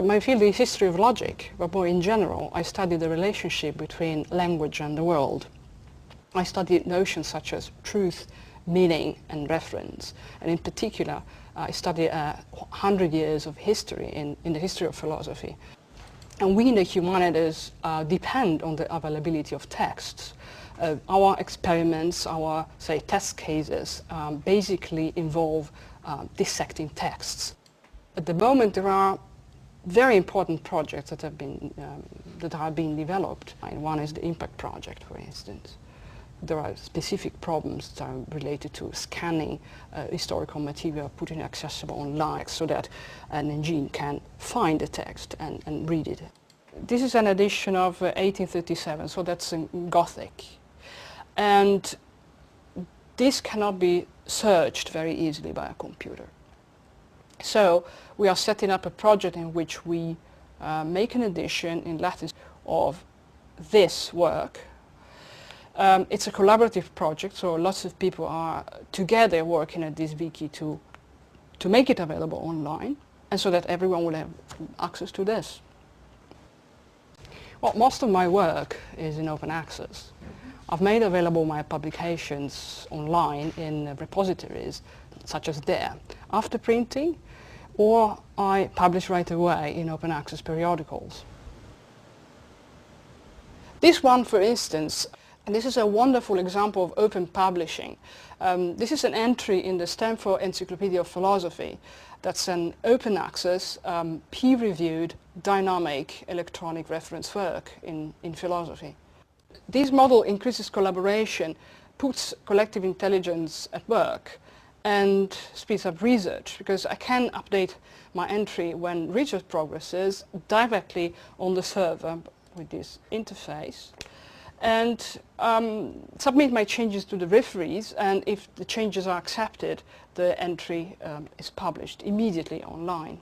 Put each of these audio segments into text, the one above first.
My field is history of logic, but more in general, I study the relationship between language and the world. I study notions such as truth, meaning and reference, and in particular I study 100 years of history in the history of philosophy. And we in the humanities depend on the availability of texts. Our experiments, our, say, test cases basically involve dissecting texts. At the moment there are very important projects that have been that are being developed. One is the Impact project, for instance. There are specific problems that are related to scanning historical material, putting it accessible online so that an engine can find the text and read it. This is an edition of 1837, so that's in Gothic. And this cannot be searched very easily by a computer. So we are setting up a project in which we make an edition in Latin of this work. It's a collaborative project, so lots of people are together working at this wiki to make it available online, and so that everyone will have access to this. Well, most of my work is in open access. I've made available my publications online in repositories such as there, after printing, or I publish right away in open access periodicals. This one, for instance, and this is a wonderful example of open publishing. This is an entry in the Stanford Encyclopedia of Philosophy. That's an open access, peer-reviewed, dynamic electronic reference work in philosophy. This model increases collaboration, puts collective intelligence at work, and speeds up research, because I can update my entry when research progresses directly on the server with this interface, and submit my changes to the referees, and if the changes are accepted, the entry is published immediately online.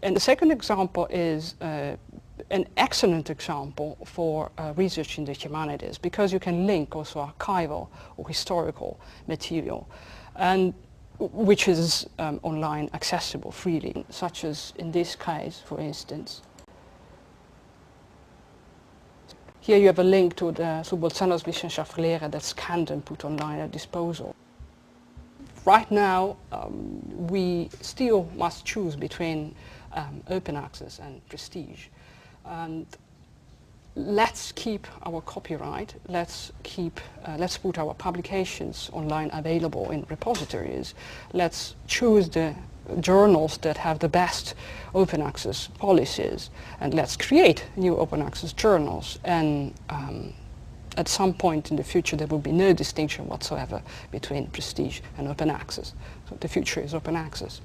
And the second example is an excellent example for research in the humanities, because you can link also archival or historical material, and which is online accessible freely, such as in this case, for instance. Here you have a link to the Bolzano's Wissenschaftslehre that's scanned and put online at disposal. Right now, we still must choose between open access and prestige. And let's keep our copyright, let's put our publications online available in repositories. Let's choose the journals that have the best open access policies, and let's create new open access journals. And at some point in the future there will be no distinction whatsoever between prestige and open access. So the future is open access.